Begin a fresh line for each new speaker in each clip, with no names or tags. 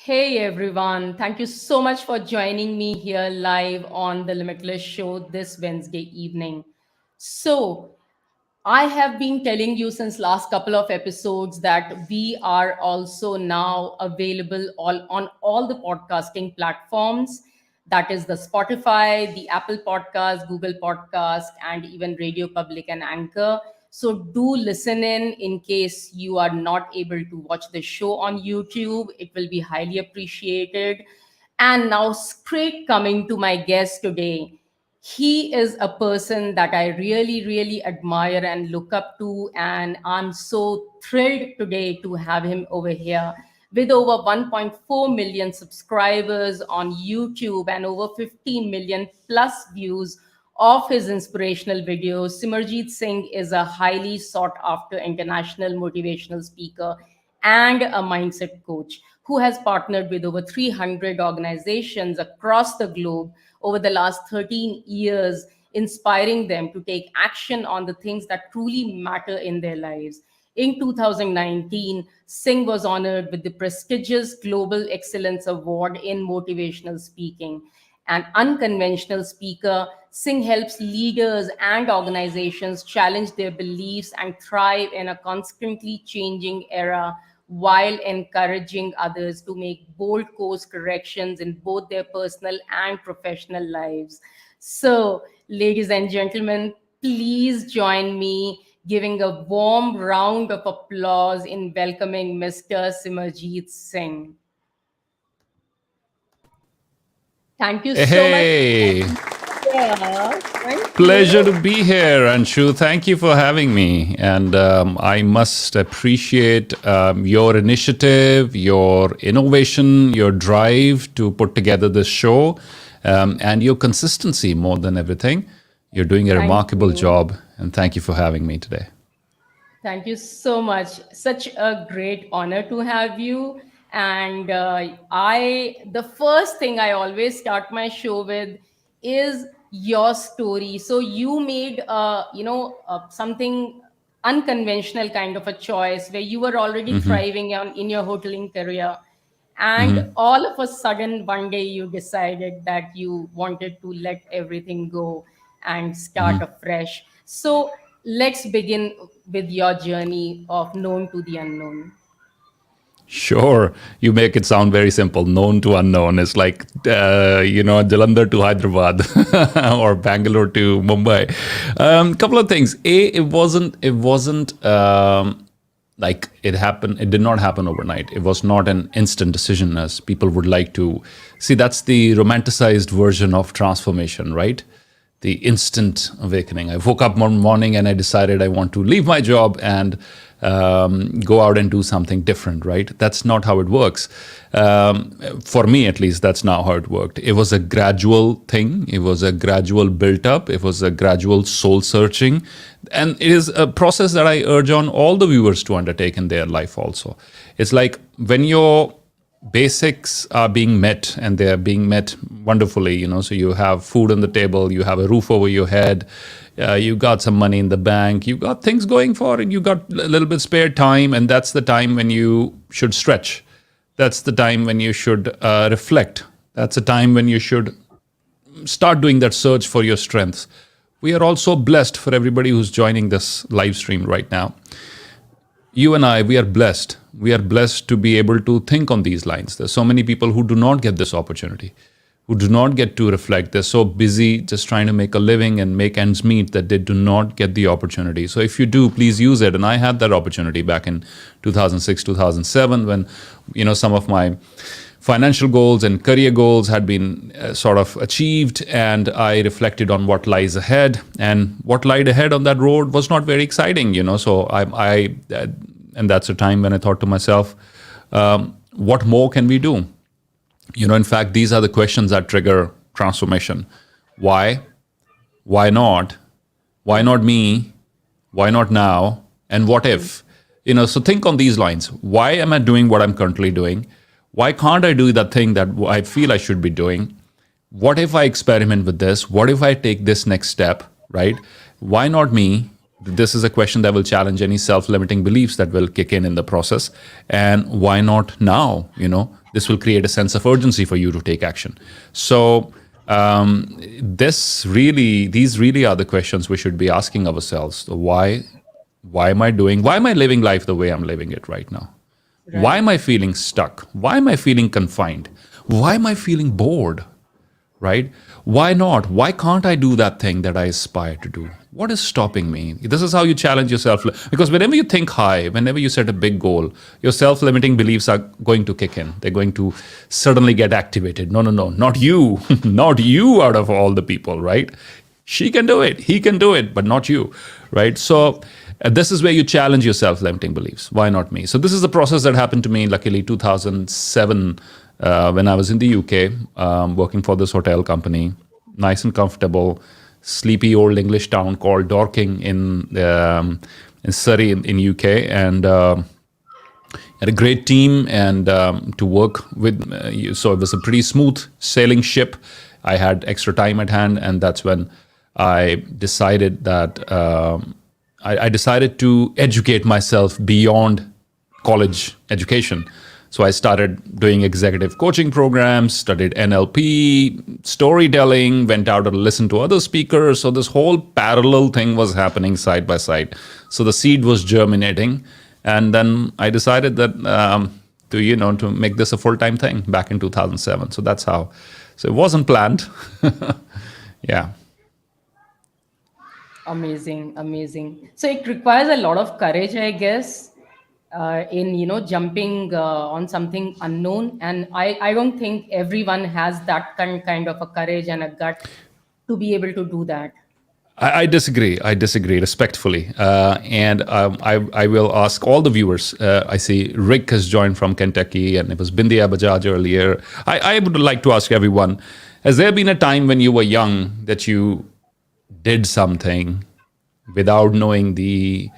Hey everyone, thank you so much for joining me here live on the Limitless Show this Wednesday evening. So, I have been telling you since last couple of episodes that we are also now available on all the podcasting platforms. That is the Spotify, the Apple Podcast, Google Podcast, and even Radio Public and Anchor. So do listen in case you are not able to watch the show on YouTube. It will be highly appreciated. And now, straight coming to my guest today, he is a person that I really, really admire and look up to. And I'm so thrilled today to have him over here with over 1.4 million subscribers on YouTube and over 15 million plus views of his inspirational videos. Simerjeet Singh is a highly sought after international motivational speaker and a mindset coach who has partnered with over 300 organizations across the globe over the last 13 years, inspiring them to take action on the things that truly matter in their lives. In 2019, Singh was honored with the prestigious Global Excellence Award in Motivational Speaking. An unconventional speaker, Singh helps leaders and organizations challenge their beliefs and thrive in a constantly changing era while encouraging others to make bold course corrections in both their personal and professional lives. So, ladies and gentlemen, please join me giving a warm round of applause in welcoming Mr. Simerjeet Singh. Thank you so much.
Hey,
Yeah, thank
pleasure
you.
to be here, Anshu. Thank you for having me. And I must appreciate your initiative, your innovation, your drive to put together this show, and your consistency more than everything. You're doing a
Thank
remarkable
you.
job, and thank you for having me today.
Thank you so much. Such a great honor to have you. And the first thing I always start my show with is your story. So you made, something unconventional kind of a choice where you were already thriving in your hoteling career. And all of a sudden, one day you decided that you wanted to let everything go and start afresh. So let's begin with your journey of known to the unknown.
Sure, you make it sound very simple. Known to unknown. It's like Jalandhar to Hyderabad or Bangalore to Mumbai. Couple of things. It wasn't like it happened. It did not happen overnight. It was not an instant decision, as people would like to see. That's the romanticized version of transformation, right? The instant awakening. I woke up one morning and I decided I want to leave my job and go out and do something different, right? That's not how it works. For me, at least, that's not how it worked. It was a gradual thing, it was a gradual built up, it was a gradual soul searching. And it is a process that I urge on all the viewers to undertake in their life also. It's like when you're basics are being met and they are being met wonderfully, so you have food on the table, you have a roof over your head, you got some money in the bank, you got things going for it, you got a little bit spare time, and that's the time when you should stretch. That's the time when you should reflect. That's the time when you should start doing that search for your strengths. We are also blessed, for everybody who's joining this live stream right now, you and I, we are blessed. We are blessed to be able to think on these lines. There's so many people who do not get this opportunity, who do not get to reflect. They're so busy just trying to make a living and make ends meet that they do not get the opportunity. So if you do, please use it. And I had that opportunity back in 2006, 2007, when, some of my financial goals and career goals had been sort of achieved, and I reflected on what lies ahead, and what lied ahead on that road was not very exciting, so and that's a time when I thought to myself, what more can we do? In fact, these are the questions that trigger transformation. Why not? Why not me? Why not now? And what if? So think on these lines. Why am I doing what I'm currently doing? Why can't I do that thing that I feel I should be doing? What if I experiment with this? What if I take this next step, right? Why not me? This is a question that will challenge any self-limiting beliefs that will kick in the process. And why not now? This will create a sense of urgency for you to take action. So these really are the questions we should be asking ourselves. Why am I doing? Why am I living life the way I'm living it right now? Why
Right.
am I feeling stuck? Why am I feeling confined? Why am I feeling bored? Right? Why not? Why can't I do that thing that I aspire to do? What is stopping me? This is how you challenge yourself. Because whenever you think high, whenever you set a big goal, your self limiting beliefs are going to kick in. They're going to suddenly get activated. No, no, no, not you. Not you out of all the people, right? She can do it. He can do it, but not you, right? So this is where you challenge your self-limiting beliefs. Why not me? So this is the process that happened to me. Luckily, 2007, when I was in the UK, working for this hotel company, nice and comfortable, sleepy old English town called Dorking in Surrey in UK, and had a great team and to work with. So it was a pretty smooth sailing ship. I had extra time at hand, and that's when I decided that I decided to educate myself beyond college education. So I started doing executive coaching programs, studied NLP, storytelling, went out and listened to other speakers. So this whole parallel thing was happening side by side. So the seed was germinating, and then I decided that to make this a full-time thing back in 2007. So that's how. So it wasn't planned. Yeah.
Amazing, amazing. So it requires a lot of courage, I guess, in jumping on something unknown. And I don't think everyone has that kind of a courage and a gut to be able to do that.
I disagree. I disagree respectfully, and I will ask all the viewers. I see Rick has joined from Kentucky, and it was Bindia Bajaj earlier. I would like to ask everyone: has there been a time when you were young that you did something without knowing the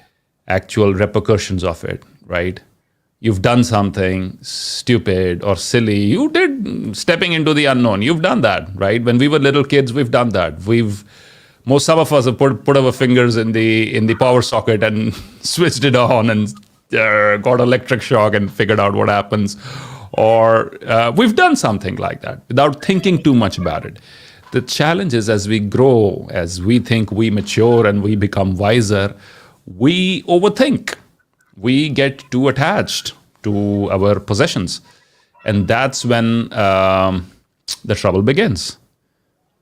actual repercussions of it? Right? You've done something stupid or silly. You did stepping into the unknown. You've done that, right? When we were little kids, we've done that. Some of us have put our fingers in the power socket and switched it on and got electric shock and figured out what happens, or we've done something like that without thinking too much about it. The challenge is, as we grow, as we think we mature and we become wiser, we overthink. We get too attached to our possessions, and that's when the trouble begins,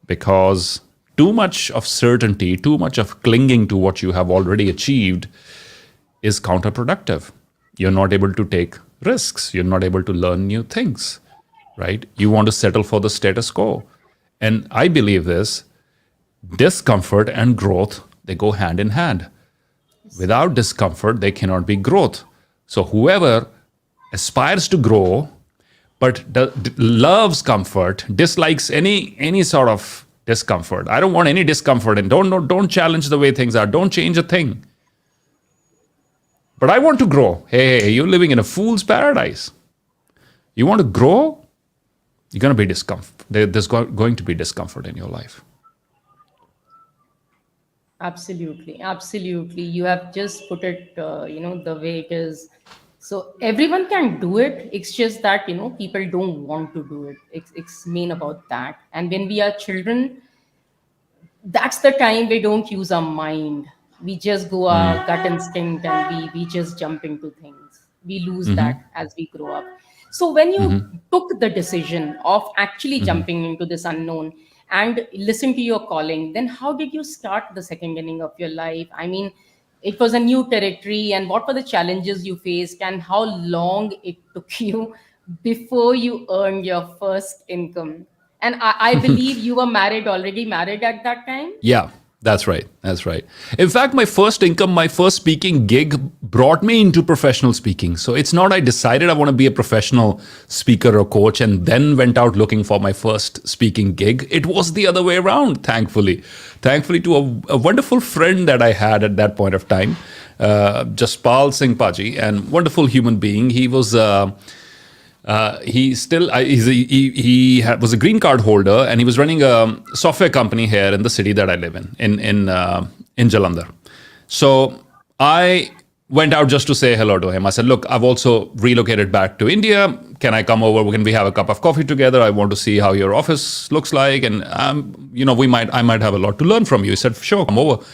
because too much of certainty, too much of clinging to what you have already achieved is counterproductive. You're not able to take risks. You're not able to learn new things, right? You want to settle for the status quo. And I believe this: discomfort and growth, they go hand in hand. Without discomfort, there cannot be growth. So whoever aspires to grow but loves comfort, dislikes any sort of discomfort. I don't want any discomfort, and don't challenge the way things are. Don't change a thing. But I want to grow. Hey, you're living in a fool's paradise. You want to grow? You're going to be discomfort. There's going to be discomfort in your life.
Absolutely, absolutely. You have just put it, the way it is. So everyone can do it. It's just that people don't want to do it. It's main about that. And when we are children, that's the time we don't use our mind. We just go our gut instinct, and we just jump into things. We lose that as we grow up. So when you took the decision of actually jumping into this unknown and listen to your calling, then how did you start the second inning of your life? I mean, it was a new territory, and what were the challenges you faced, and how long it took you before you earned your first income? And I believe you were already married at that time.
Yeah, that's right. That's right. In fact, my first income, my first speaking gig brought me into professional speaking. So it's not I decided I want to be a professional speaker or coach and then went out looking for my first speaking gig. It was the other way around, thankfully. Thankfully to a wonderful friend that I had at that point of time, Jaspal Singh Paji, and wonderful human being. He was was a green card holder, and he was running a software company here in the city that I live in Jalandhar. So I went out just to say hello to him. I said, look, I've also relocated back to India. Can I come over? Can we have a cup of coffee together? I want to see how your office looks like. And, I might have a lot to learn from you. He said, sure, come over.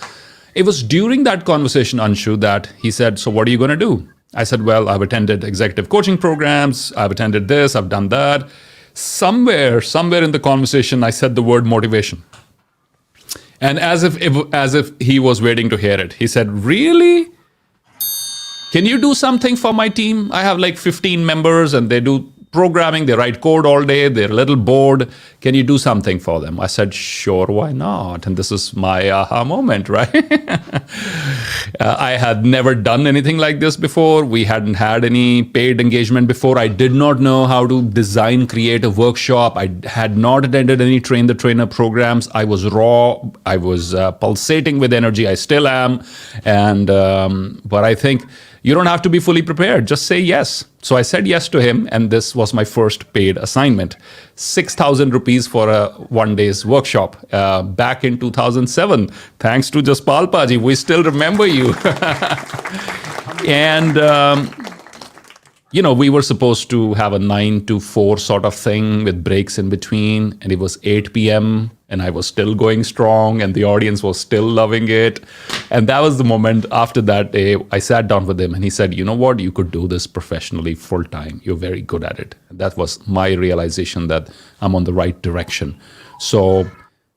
It was during that conversation, Anshu, that he said, so what are you going to do? I said, well, I've attended executive coaching programs. I've attended this. I've done that. Somewhere in the conversation, I said the word motivation. And as if he was waiting to hear it, he said, really? Can you do something for my team? I have like 15 members and they do programming, they write code all day, they're a little bored. Can you do something for them? I said, sure, why not? And this is my aha moment, right? I had never done anything like this before. We hadn't had any paid engagement before. I did not know how to design, create a workshop. I had not attended any train the trainer programs. I was raw. I was pulsating with energy. I still am. And but I think you don't have to be fully prepared. Just say yes. So I said yes to him, and this was my first paid assignment. 6,000 rupees for a 1 day's workshop back in 2007. Thanks to Jaspal Paji, we still remember you. And we were supposed to have a 9 to 4 sort of thing with breaks in between, and it was 8 p.m. and I was still going strong, and the audience was still loving it. And that was the moment. After that day, I sat down with him, and he said, you know what, you could do this professionally full time. You're very good at it. And that was my realization that I'm on the right direction. So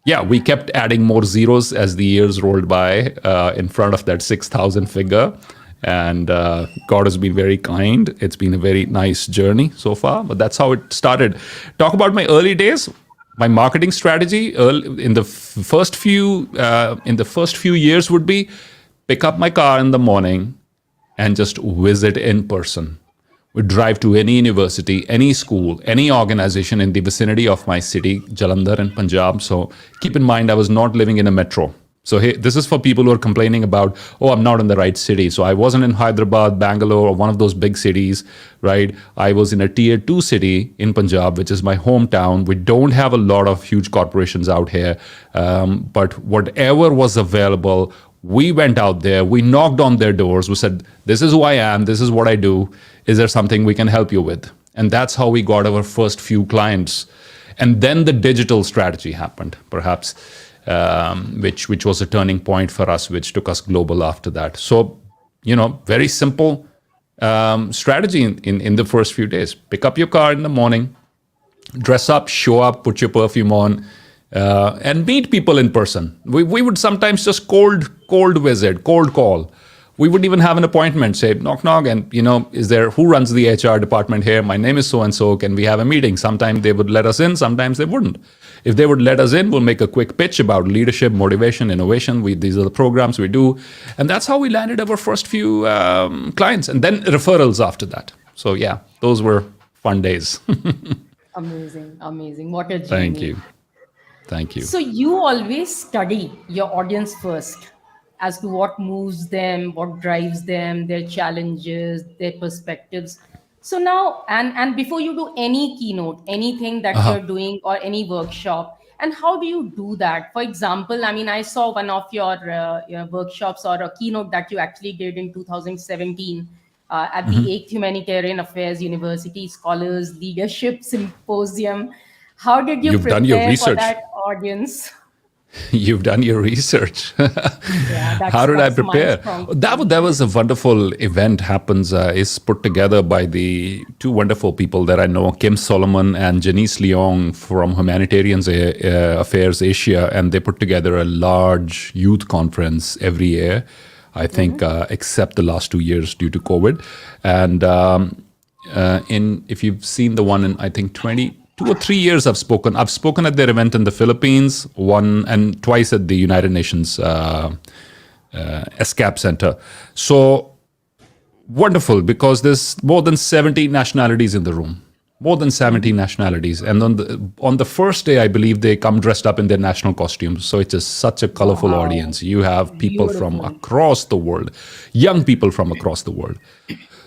yeah, we kept adding more zeros as the years rolled by in front of that 6,000 figure. And God has been very kind. It's been a very nice journey so far, but that's how it started. Talk about my early days. My marketing strategy in the first few years would be pick up my car in the morning and just visit in person. We'd drive to any university, any school, any organization in the vicinity of my city, Jalandhar in Punjab. So keep in mind, I was not living in a metro. So hey, this is for people who are complaining about, oh, I'm not in the right city. So I wasn't in Hyderabad, Bangalore, or one of those big cities, right? I was in a tier 2 city in Punjab, which is my hometown. We don't have a lot of huge corporations out here. But whatever was available, we went out there, we knocked on their doors, we said, this is who I am, this is what I do. Is there something we can help you with? And that's how we got our first few clients. And then the digital strategy happened, perhaps. Which was a turning point for us, which took us global after that. So, very simple strategy in the first few days. Pick up your car in the morning, dress up, show up, put your perfume on, and meet people in person. We would sometimes just cold visit, cold call. We wouldn't even have an appointment, say, knock, knock, and, who runs the HR department here? My name is so-and-so, can we have a meeting? Sometimes they would let us in, sometimes they wouldn't. If they would let us in, we'll make a quick pitch about leadership, motivation, innovation. These are the programs we do. And that's how we landed our first few clients. And then referrals after that. So yeah, those were fun days.
Amazing. What a journey.
Thank you.
So you always study your audience first as to what moves them, what drives them, their challenges, their perspectives. So now, and before you do any keynote, anything that you're doing or any workshop, and how do you do that? For example, I saw one of your workshops or a keynote that you actually did in 2017 at the 8th Humanitarian Affairs University Scholars Leadership Symposium. How did you prepare for that audience?
You've done your research. How did I prepare? That was a wonderful event. Is put together by the two wonderful people that I know, Kim Solomon and Janice Leong from Humanitarian Affairs Asia, and they put together a large youth conference every year. I think, except the last 2 years due to COVID. And if you've seen the one in, I think, 2 or 3 years I've spoken. I've spoken at their event in the Philippines, twice at the United Nations ESCAP Center. So wonderful, because there's more than 70 nationalities in the room. More than 70 nationalities. And on the first day, I believe they come dressed up in their national costumes. So it's just such a colorful audience. You have people from across the world, young people from across the world.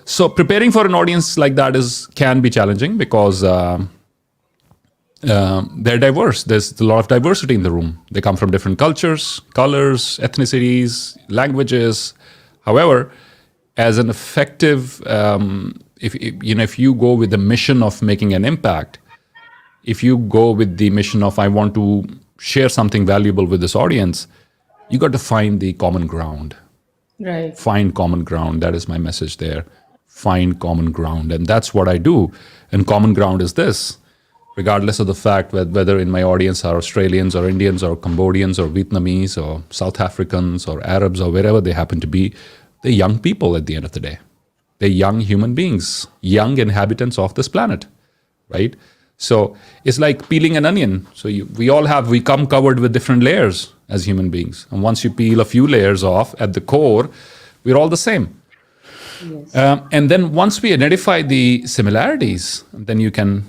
So preparing for an audience like that can be challenging because they're diverse. There's a lot of diversity in the room. They come from different cultures, colors, ethnicities, languages. However, as an effective, if you go with the mission of making an impact, if you go with the mission of I want to share something valuable with this audience, you got to find the common ground.
Right.
Find common ground. That is my message there. Find common ground. And that's what I do. And common ground is this, regardless of the fact whether in my audience are Australians or Indians or Cambodians or Vietnamese or South Africans or Arabs or wherever they happen to be, they're young people at the end of the day. They're young human beings, young inhabitants of this planet, right? So it's like peeling an onion. So we come covered with different layers as human beings. And once you peel a few layers off at the core, we're all the same.
Yes.
And then once we identify the similarities, then you can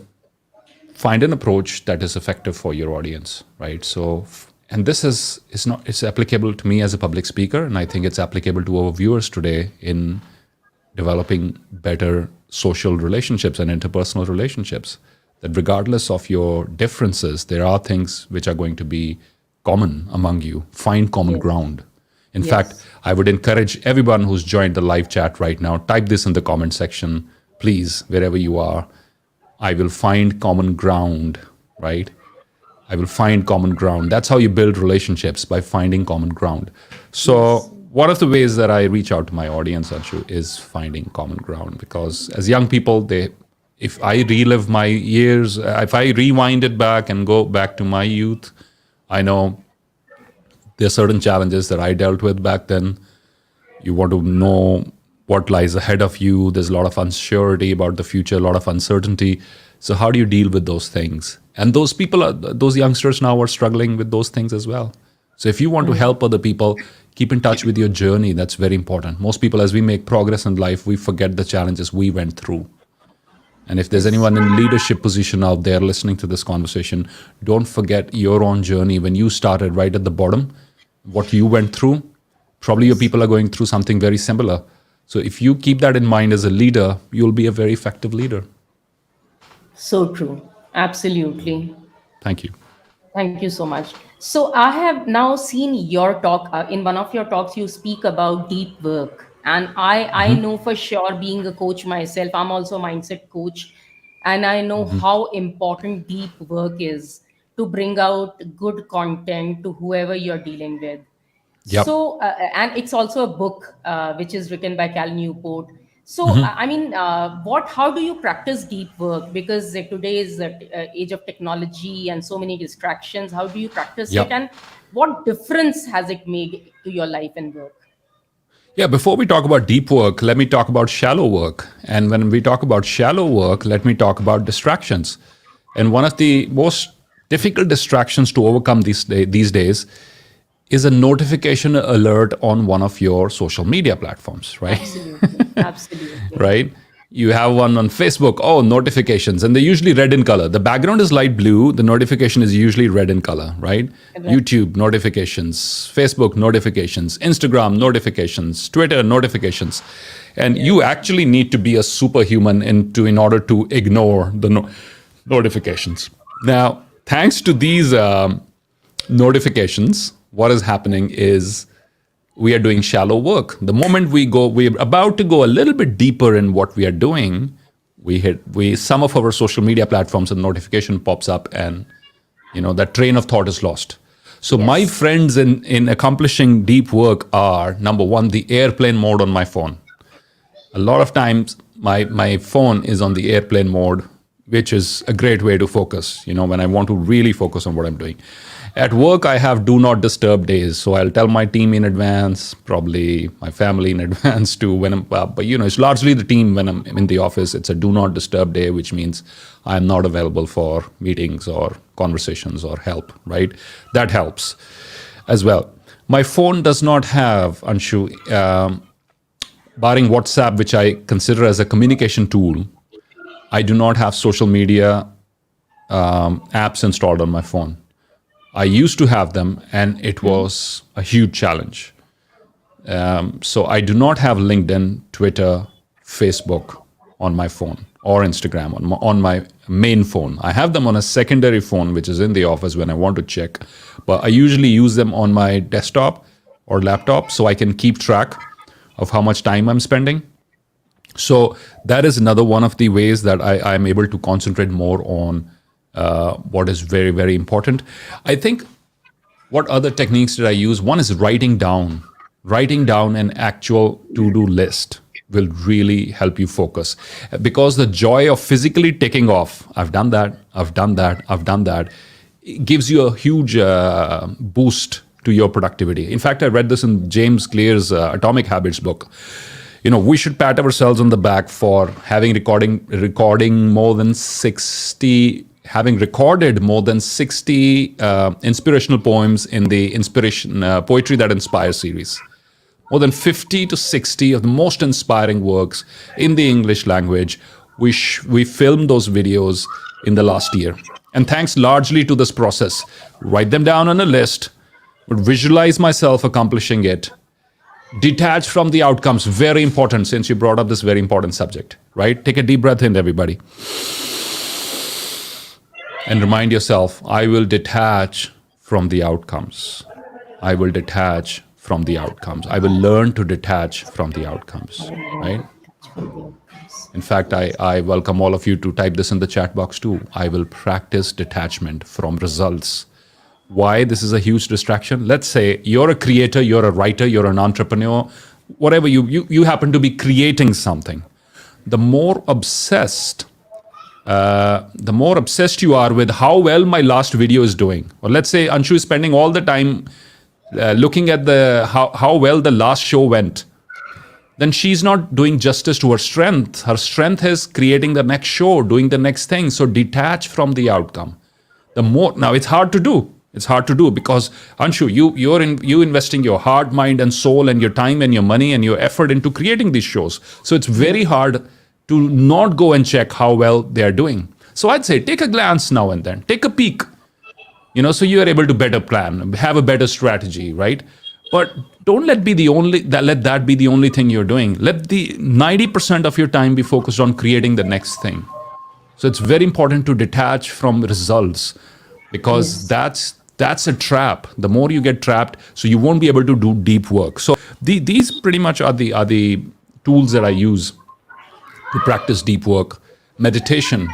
find an approach that is effective for your audience, right? So, and this it's applicable to me as a public speaker, and I think it's applicable to our viewers today in developing better social relationships and interpersonal relationships. That regardless of your differences, there are things which are going to be common among you. Find common ground. In fact, I would encourage everyone who's joined the live chat right now, type this in the comment section, please, wherever you are. I will find common ground, right? I will find common ground. That's how you build relationships, by finding common ground. So one of the ways that I reach out to my audience, Anshu, is finding common ground. Because as young people, if I relive my years, if I rewind it back and go back to my youth, I know there are certain challenges that I dealt with back then. You want to know what lies ahead of you. There's a lot of uncertainty about the future, a lot of uncertainty. So how do you deal with those things? And those youngsters now are struggling with those things as well. So if you want to help other people, keep in touch with your journey. That's very important. Most people, as we make progress in life, we forget the challenges we went through. And if there's anyone in leadership position out there listening to this conversation, don't forget your own journey when you started right at the bottom, what you went through. Probably your people are going through something very similar. So if you keep that in mind as a leader, you'll be a very effective leader.
So true. Absolutely.
Thank you.
Thank you so much. So I have now seen your talk. In one of your talks, you speak about deep work. And I know for sure, being a coach myself, I'm also a mindset coach. And I know how important deep work is to bring out good content to whoever you're dealing with.
Yep.
So, and it's also a book which is written by Cal Newport. So, I mean, how do you practice deep work? Because today's age of technology and so many distractions, how do you practice it?
Yep.
And what difference has it made to your life and work?
Yeah, before we talk about deep work, let me talk about shallow work. And when we talk about shallow work, let me talk about distractions. And one of the most difficult distractions to overcome these days is a notification alert on one of your social media platforms, right?
Absolutely. Absolutely.
Right? You have one on Facebook, notifications, and they're usually red in color. The background is light blue, the notification is usually red in color, right? YouTube notifications, Facebook notifications, Instagram notifications, Twitter notifications. And you actually need to be a superhuman in order to ignore the notifications. Now, thanks to these notifications, what is happening is we are doing shallow work. The moment we're about to go a little bit deeper in what we are doing, some of our social media platforms, and notification pops up, and that train of thought is lost. So my friends in accomplishing deep work are, number one, the airplane mode on my phone. A lot of times my phone is on the airplane mode, which is a great way to focus, when I want to really focus on what I'm doing. At work, I have do not disturb days. So I'll tell my team in advance, probably my family in advance too. But it's largely the team when I'm in the office. It's a do not disturb day, which means I'm not available for meetings or conversations or help, right? That helps as well. My phone does not have, Anshu, barring WhatsApp, which I consider as a communication tool, I do not have social media apps installed on my phone. I used to have them, and it was a huge challenge. So I do not have LinkedIn, Twitter, Facebook on my phone, or Instagram on my main phone. I have them on a secondary phone, which is in the office when I want to check. But I usually use them on my desktop or laptop so I can keep track of how much time I'm spending. So that is another one of the ways that I'm able to concentrate more on what is very, very important. I think what other techniques did I use? One is writing down. Writing down an actual to-do list will really help you focus, because the joy of physically ticking off, I've done that, I've done that, I've done that, it gives you a huge boost to your productivity. In fact, I read this in James Clear's Atomic Habits book. We should pat ourselves on the back for recording more than 60, having recorded more than 60 inspirational poems in the inspiration poetry that inspires series. More than 50 to 60 of the most inspiring works in the English language. We filmed those videos in the last year, and thanks largely to this process, write them down on a list, would visualize myself accomplishing it. Detach from the outcomes, very important, since you brought up this very important subject, right? Take a deep breath in, everybody. And remind yourself, I will detach from the outcomes. I will detach from the outcomes. I will learn to detach from the outcomes, right? In fact, I welcome all of you to type this in the chat box too. I will practice detachment from results. Why this is a huge distraction? Let's say you're a creator, you're a writer, you're an entrepreneur, whatever, you happen to be creating something. The more obsessed you are with how well my last video is doing, or let's say Anshu is spending all the time looking at how well the last show went, then she's not doing justice to her strength. Her strength is creating the next show, doing the next thing. So detach from the outcome. Now it's hard to do. It's hard to do because Anshu, you investing your heart, mind, and soul, and your time and your money and your effort into creating these shows. So it's very hard to not go and check how well they are doing. So I'd say take a glance now and then, take a peek. So you are able to better plan, have a better strategy, right? But don't let that be the only thing you're doing. Let the 90% of your time be focused on creating the next thing. So it's very important to detach from results, because that's a trap. The more you get trapped, so you won't be able to do deep work. So these pretty much are the tools that I use to practice deep work. Meditation,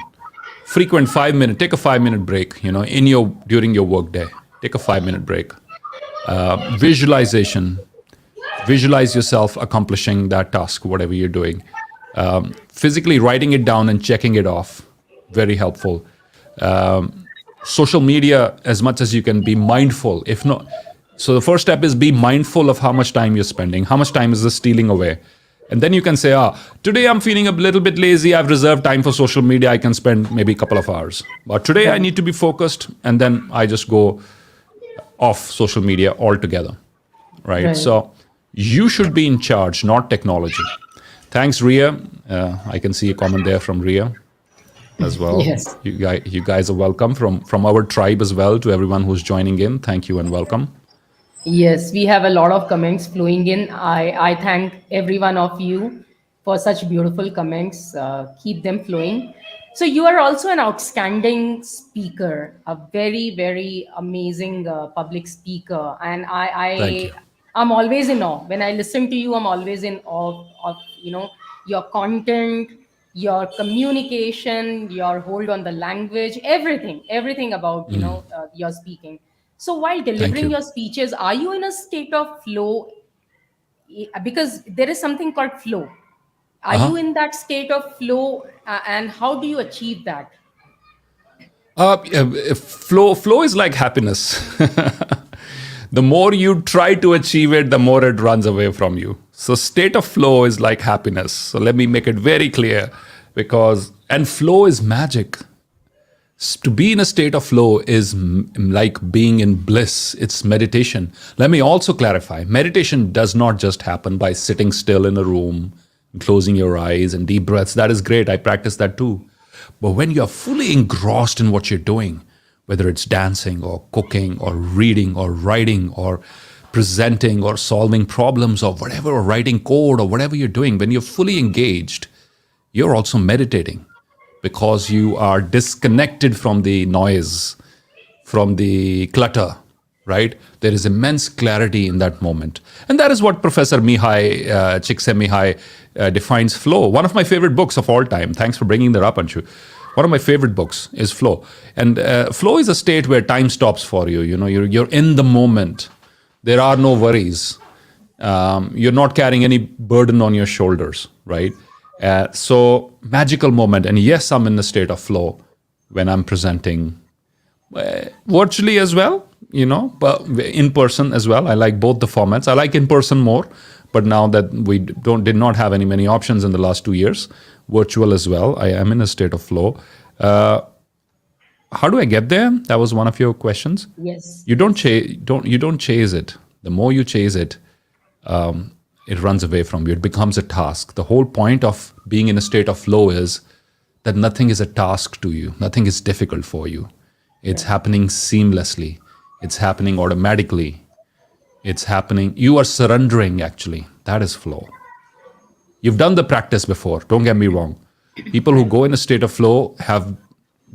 frequent 5-minute, take a 5-minute break, during your work day. Take a 5-minute break. Visualization, visualize yourself accomplishing that task, whatever you're doing. Physically writing it down and checking it off, very helpful. Social media, as much as you can, be mindful. If not, so the first step is be mindful of how much time you're spending. How much time is this stealing away? And then you can say, today I'm feeling a little bit lazy. I've reserved time for social media. I can spend maybe a couple of hours. But today I need to be focused. And then I just go off social media altogether, right? So you should be in charge, not technology. Thanks, Ria. I can see a comment there from Ria as well.
Yes.
You guys are welcome from our tribe as well. To everyone who's joining in, thank you and welcome.
Yes, we have a lot of comments flowing in. I thank every one of you for such beautiful comments. Keep them flowing. So you are also an outstanding speaker, a very, very amazing public speaker. And
Thank you.
I'm always in awe. When I listen to you, I'm always in awe of, your content, your communication, your hold on the language, everything about, your speaking. So while
Thank
delivering
you.
your speeches, are you in a state of flow? Because there is something called flow. Are you in that state of flow, and how do you achieve that?
Flow is like happiness. The more you try to achieve it, the more it runs away from you. So state of flow is like happiness. So let me make it very clear, and flow is magic. To be in a state of flow is like being in bliss. It's meditation. Let me also clarify. Meditation does not just happen by sitting still in a room, closing your eyes and deep breaths. That is great. I practice that too. But when you're fully engrossed in what you're doing, whether it's dancing or cooking or reading or writing or presenting or solving problems or whatever, or writing code or whatever you're doing, when you're fully engaged, you're also meditating, because you are disconnected from the noise, from the clutter, right? There is immense clarity in that moment. And that is what Professor Csikszentmihalyi defines flow. One of my favorite books of all time. Thanks for bringing that up, Anshu. One of my favorite books is flow. And flow is a state where time stops for you. You know, you're in the moment. There are no worries. You're not carrying any burden on your shoulders, right? So magical moment. And yes, I'm in a state of flow when I'm presenting virtually as well, but in person as well. I like both the formats. I like in person more, but now that we did not have many options in the last 2 years, virtual as well. I am in a state of flow. How do I get there? That was one of your questions.
Yes.
You don't chase it. The more you chase it, it runs away from you. It becomes a task. The whole point of being in a state of flow is that nothing is a task to you. Nothing is difficult for you. It's happening seamlessly. It's happening automatically. It's happening. You are surrendering, actually. That is flow. You've done the practice before. Don't get me wrong. People who go in a state of flow have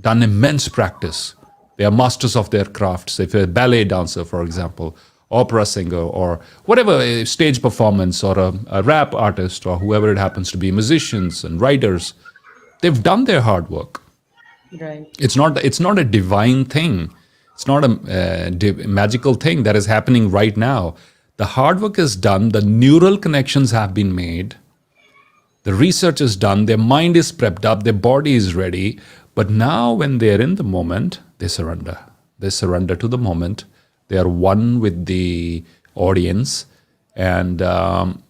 done immense practice. They are masters of their crafts. If you're a ballet dancer, for example, opera singer, or whatever, a stage performance, or a rap artist, or whoever it happens to be, musicians and writers, they've done their hard work.
Right.
It's not a divine thing. It's not a magical thing that is happening right now. The hard work is done. The neural connections have been made. The research is done. Their mind is prepped up. Their body is ready. But now when they're in the moment, they surrender. They surrender to the moment. They are one with the audience. And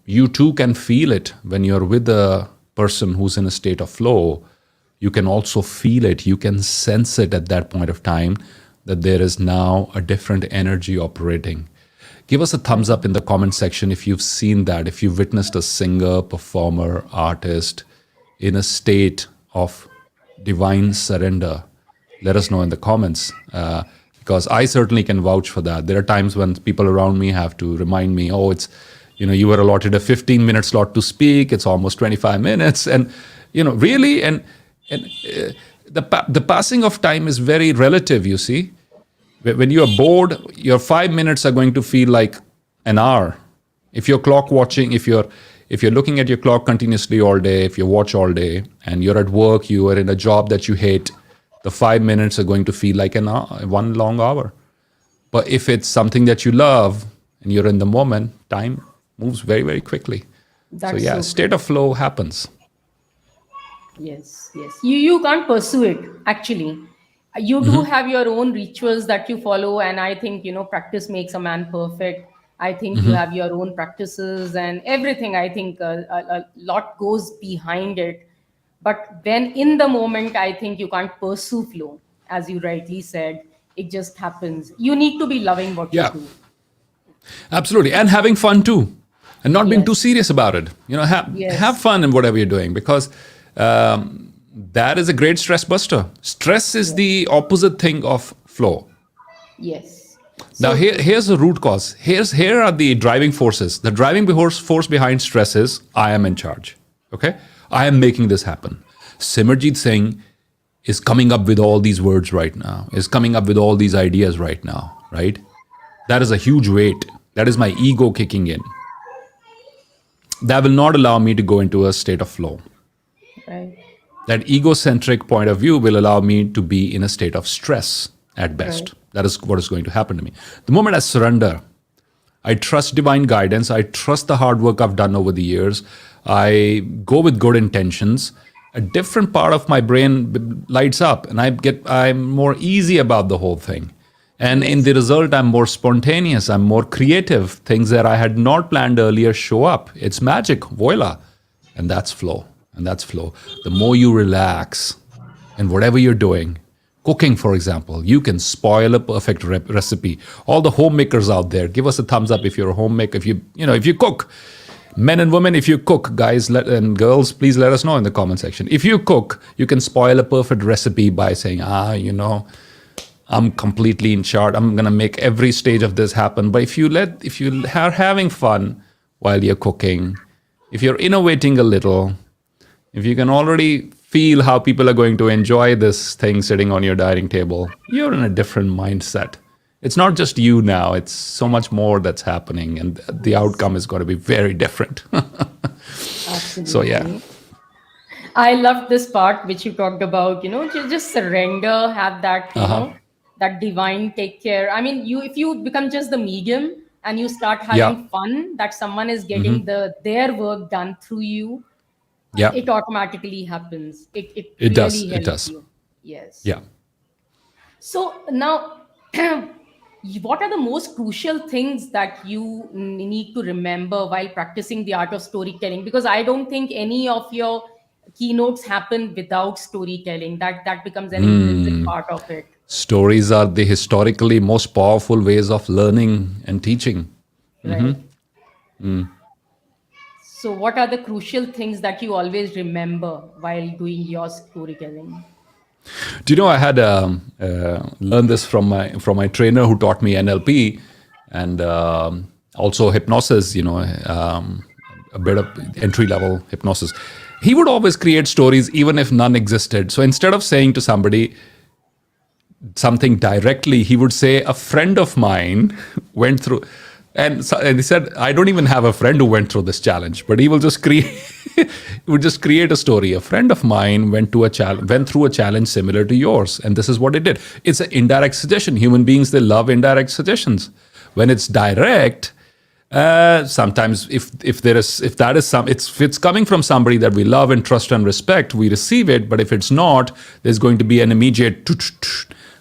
you too can feel it when you're with a person who's in a state of flow. You can also feel it. You can sense it at that point of time that there is now a different energy operating. Give us a thumbs up in the comment section if you've seen that, if you've witnessed a singer, performer, artist in a state of divine surrender. Let us know in the comments, because I certainly can vouch for that. There are times when people around me have to remind me, oh, it's, you were allotted a 15-minute slot to speak. It's almost 25 minutes. And, really, and the passing of time is very relative, you see. When you are bored, your 5 minutes are going to feel like an hour. If you're clock watching, if you're looking at your clock continuously all day, if you watch all day, and you're at work, you are in a job that you hate, the 5 minutes are going to feel like an hour, one long hour. But if it's something that you love and you're in the moment, time moves very, very quickly.
That's
so yeah,
so
state of flow happens.
Yes, yes. You can't pursue it, actually. You do have your own rituals that you follow, and I think, practice makes a man perfect. I think you have your own practices and everything. I think a lot goes behind it. But when in the moment, I think you can't pursue flow, as you rightly said. It just happens. You need to be loving what you
Yeah,
do.
absolutely. And having fun too. And not being too
Yes,
serious about it. Have
yes,
fun in whatever you're doing, because that is a great stress buster. Stress is
yes,
the opposite thing of flow.
yes.
Now,
So true.
here's the root cause. Here are the driving forces. The driving force behind stress is I am in charge. Okay? I am making this happen. Simerjeet Singh is coming up with all these words right now, is coming up with all these ideas right now, right? That is a huge weight. That is my ego kicking in. That will not allow me to go into a state of flow.
Right,
That egocentric point of view will allow me to be in a state of stress at
right.
best. That is what is going to happen to me. The moment I surrender, I trust divine guidance. I trust the hard work I've done over the years. I go with good intentions. A different part of my brain lights up, and I'm more easy about the whole thing. And in
Yes,
the result, I'm more spontaneous. I'm more creative. Things that I had not planned earlier show up. It's magic, voila, and that's flow. And that's flow. The more you relax in whatever you're doing, cooking, for example, you can spoil a perfect recipe. All the homemakers out there, give us a thumbs up if you're a homemaker. If you cook, men and women, if you cook, guys and girls, please let us know in the comment section. If you cook, you can spoil a perfect recipe by saying, I'm completely in charge. I'm gonna make every stage of this happen. But if you are having fun while you're cooking, if you're innovating a little, if you can already feel how people are going to enjoy this thing sitting on your dining table, you're in a different mindset. It's not just you now, it's so much more that's happening, and the
Yes,
outcome is going to be very different. So, yeah.
absolutely. I loved this part which you talked about, just surrender, have that,
Uh huh.
that divine take care. I mean, if you become just the medium and you start
Yeah.
having fun that someone is
Hmm.
getting their work done through you,
Yeah.
it automatically happens. It
It does.
really
It
helps
does.
you. Yes.
Yeah.
So now, what are the most crucial things that you need to remember while practicing the art of storytelling? Because I don't think any of your keynotes happen without storytelling. That becomes an intrinsic part of it,
Stories are the historically most powerful ways of learning and teaching.
right? So, what are the crucial things that you always remember while doing your storytelling?
Do you know I had learned this from my trainer who taught me NLP and also hypnosis. A bit of entry level hypnosis. He would always create stories even if none existed. So instead of saying to somebody something directly, he would say, "A friend of mine went through," and he said, "I don't even have a friend who went through this challenge," but he will just create. He would just create a story. A friend of mine went through a challenge similar to yours, and this is what it did. It's an indirect suggestion. Human beings, they love indirect suggestions. When it's direct, sometimes if that is if it's coming from somebody that we love and trust and respect, we receive it. But if it's not, there's going to be an immediate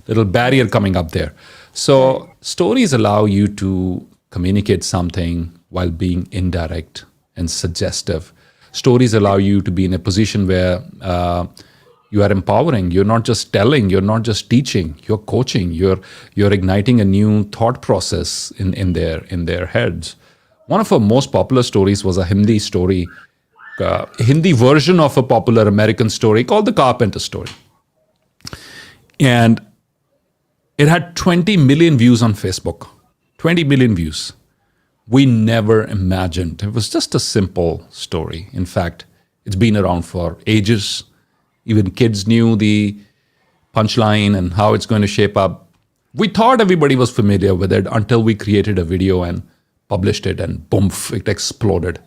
little barrier
Yes,
coming up there.
right.
So stories allow you to communicate something while being indirect and suggestive. Stories allow you to be in a position where you are empowering. You're not just telling. You're not just teaching. You're coaching. You're igniting a new thought process in their heads. One of our most popular stories was a Hindi story, Hindi version of a popular American story called the Carpenter story, and it had 20 million views on Facebook. 20 million views. We never imagined. It was just a simple story. In fact, it's been around for ages. Even kids knew the punchline and how it's going to shape up. We thought everybody was familiar with it until we created a video and published it, and boom, it exploded.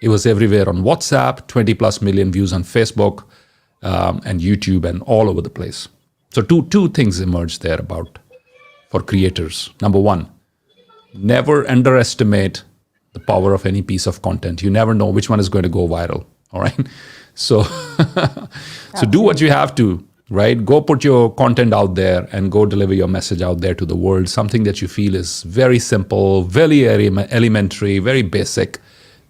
It was everywhere on WhatsApp, 20 plus million views on Facebook and YouTube, and all over the place. So, two things emerged there about for creators. Number one, never underestimate the power of any piece of content. You never know which one is going to go viral. All right. So, so do what you
Absolutely.
have to, right? Go put your content out there and go deliver your message out there to the world. Something that you feel is very simple, very elementary, very basic,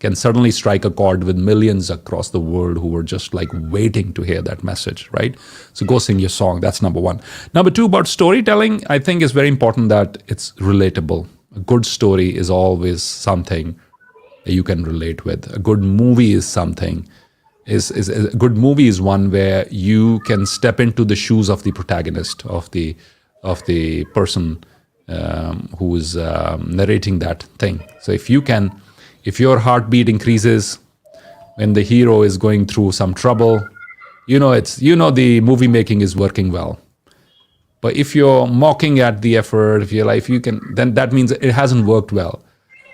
can suddenly strike a chord with millions across the world who were just like waiting to hear that message, right? So go sing your song. That's number one. Number two, about storytelling, I think is very important that it's relatable. A good story is always something that you can relate with. A good movie is something. Is a good movie is one where you can step into the shoes of the protagonist, of the person who is narrating that thing. So if your heartbeat increases when the hero is going through some trouble, the movie making is working well. But if you're mocking at the effort, if you're like, you can, then that means it hasn't worked well.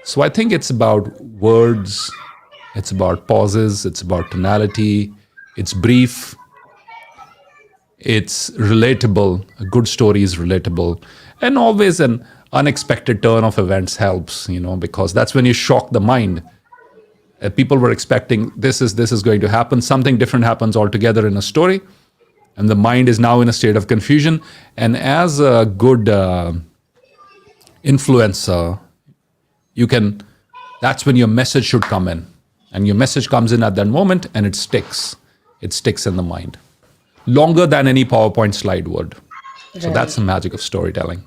So I think it's about words, it's about pauses, it's about tonality, it's brief, it's relatable. A good story is relatable. And always an unexpected turn of events helps, because that's when you shock the mind. People were expecting this is going to happen. Something different happens altogether in a story, and the mind is now in a state of confusion. And as a good influencer, you can. That's when your message should come in, and your message comes in at that moment, and it sticks. It sticks in the mind longer than any PowerPoint slide would. So that's
Right,
the magic of storytelling.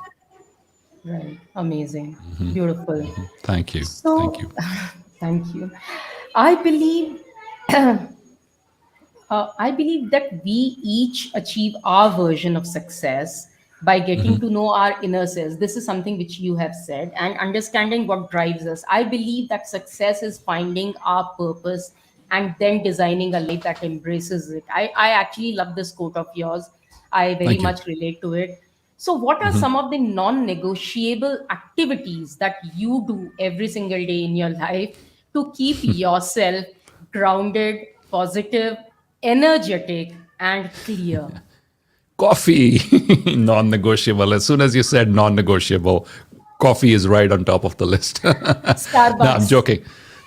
right. Amazing. Beautiful.
Thank you. Thank
So,
you.
thank you. I believe I believe that we each achieve our version of success by getting to know our inner selves. This is something which you have said, and understanding what drives us. I believe that success is finding our purpose and then designing a life that embraces it. I actually love this quote of yours. I very
Thank you.
much relate to it. So, what are some of the non negotiable activities that you do every single day in your life to keep yourself grounded, positive, energetic, and clear?
Coffee, non-negotiable. As soon as you said non-negotiable, coffee is right on top of the list. No, I'm
Starbucks,
joking.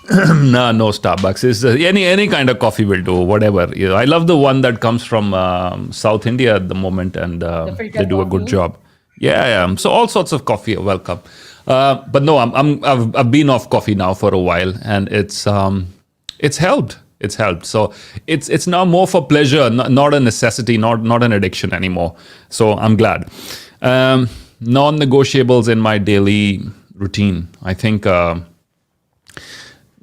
No, no Starbucks. Is any kind of coffee will do. Whatever. I love the one that comes from South India at the moment, and
the
they
filter
do a good
coffee.
job. Yeah, yeah. So all sorts of coffee are welcome. But no, I've been off coffee now for a while, and it's helped. It's helped. So it's now more for pleasure, not a necessity, not an addiction anymore. So I'm glad. Non-negotiables in my daily routine. I think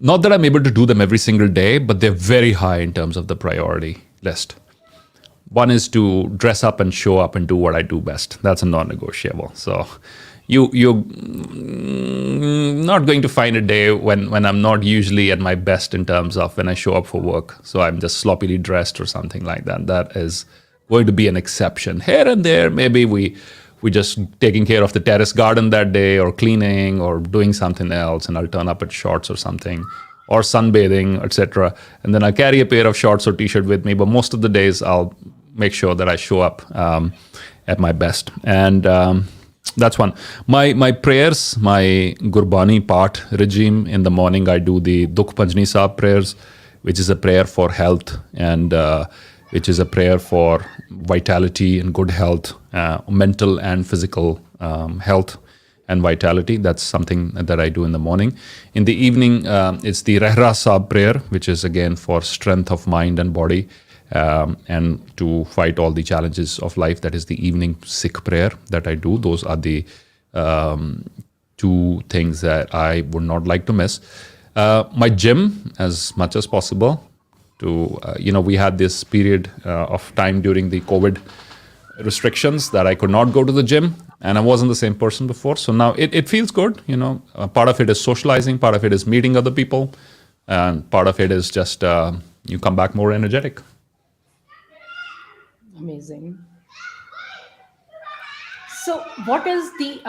not that I'm able to do them every single day, but they're very high in terms of the priority list. One is to dress up and show up and do what I do best. That's a non-negotiable. So you're not going to find a day when I'm not usually at my best in terms of when I show up for work. So I'm just sloppily dressed or something like that. That is going to be an exception. Here and there, maybe we just taking care of the terrace garden that day, or cleaning, or doing something else, and I'll turn up at shorts or something, or sunbathing, etc. And then I carry a pair of shorts or t-shirt with me. But most of the days, I'll make sure that I show up at my best. And that's one. My prayers, my Gurbani part regime in the morning, I do the Dukh Panjni Sahib prayers, which is a prayer for health, and which is a prayer for vitality and good health, mental and physical health and vitality. That's something that I do in the morning. In the evening, it's the Rehra Sahib prayer, which is again for strength of mind and body, and to fight all the challenges of life. That is the evening Sikh prayer that I do. Those are the two things that I would not like to miss. My gym, as much as possible. We had this period of time during the COVID restrictions that I could not go to the gym, and I wasn't the same person before. So now it feels good. Part of it is socializing, part of it is meeting other people, and part of it is just you come back more energetic.
Amazing. So, what is the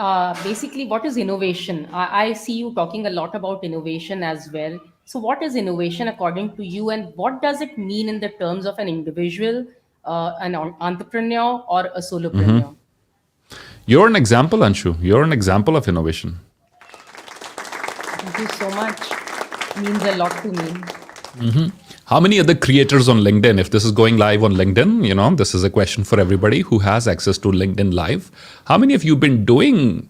basically what is innovation? I see you talking a lot about innovation as well. So, what is innovation according to you, and what does it mean in the terms of an individual, entrepreneur, or a solopreneur?
You're an example, Anshu. You're an example of innovation.
Thank you so much. Means a lot to me.
How many other creators on LinkedIn, if this is going live on LinkedIn, this is a question for everybody who has access to LinkedIn Live. How many of you been doing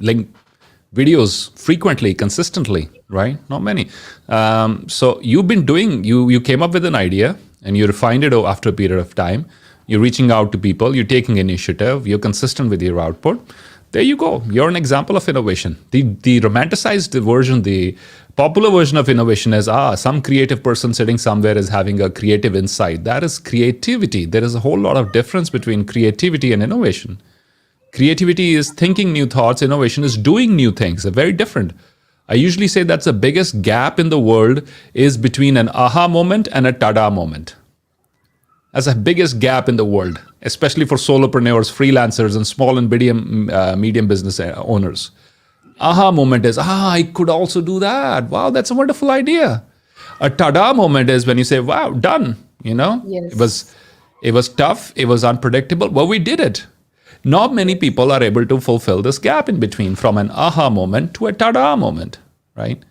videos frequently, consistently, right? Not many. So you've been doing, you came up with an idea and you refined it after a period of time. You're reaching out to people, you're taking initiative, you're consistent with your output. There you go. You're an example of innovation. The romanticized version, the popular version of innovation is, some creative person sitting somewhere is having a creative insight. That is creativity. There is a whole lot of difference between creativity and innovation. Creativity is thinking new thoughts. Innovation is doing new things. They're very different. I usually say that's the biggest gap in the world is between an aha moment and a tada moment. That's the biggest gap in the world, especially for solopreneurs, freelancers, and small and medium business owners. Aha moment is, I could also do that. Wow, that's a wonderful idea. A tada moment is when you say, wow, done.
Yes.
It was tough, it was unpredictable, but we did it. Not many people are able to fulfill this gap in between from an aha moment to a tada moment, right?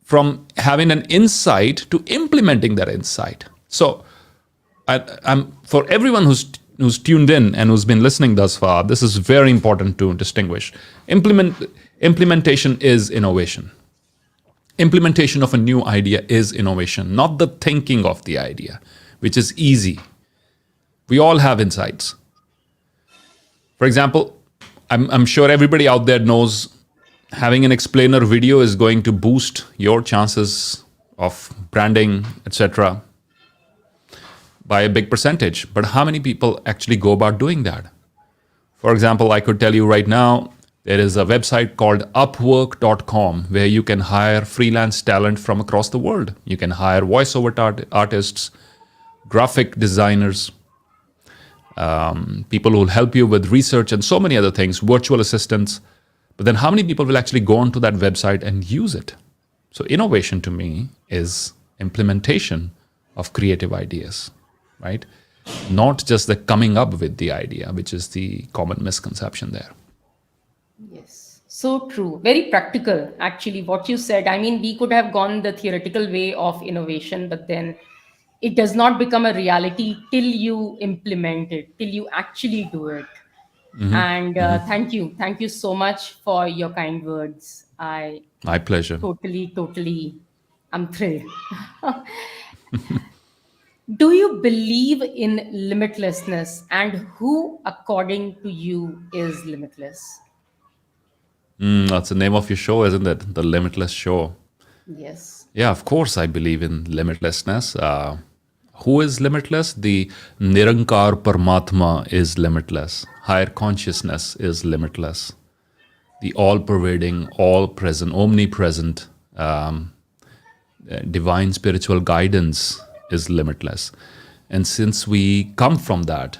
From having an insight to implementing that insight. So I'm for everyone who's tuned in and who's been listening thus far, this is very important to distinguish. Implementation is innovation. Implementation of a new idea is innovation, not the thinking of the idea, which is easy. We all have insights. For example, I'm sure everybody out there knows having an explainer video is going to boost your chances of branding, etc., by a big percentage. But how many people actually go about doing that? For example, I could tell you right now, there is a website called upwork.com where you can hire freelance talent from across the world. You can hire voiceover artists, graphic designers, people who will help you with research and so many other things, virtual assistants. But then how many people will actually go onto that website and use it? So innovation to me is implementation of creative ideas, right? Not just the coming up with the idea, which is the common misconception there.
Yes, so true. Very practical, actually, what you said. I mean, we could have gone the theoretical way of innovation, but then it does not become a reality till you implement it, till you actually do it. And thank you so much for your kind words. I
My pleasure.
totally, I'm thrilled. Do you believe in limitlessness, and who, according to you, is limitless?
That's the name of your show, isn't it? The Limitless Show.
Yes.
Yeah, of course, I believe in limitlessness. Who is limitless? The Nirankar Paramatma is limitless. Higher consciousness is limitless. The all pervading, all present, omnipresent divine spiritual guidance is limitless. And since we come from that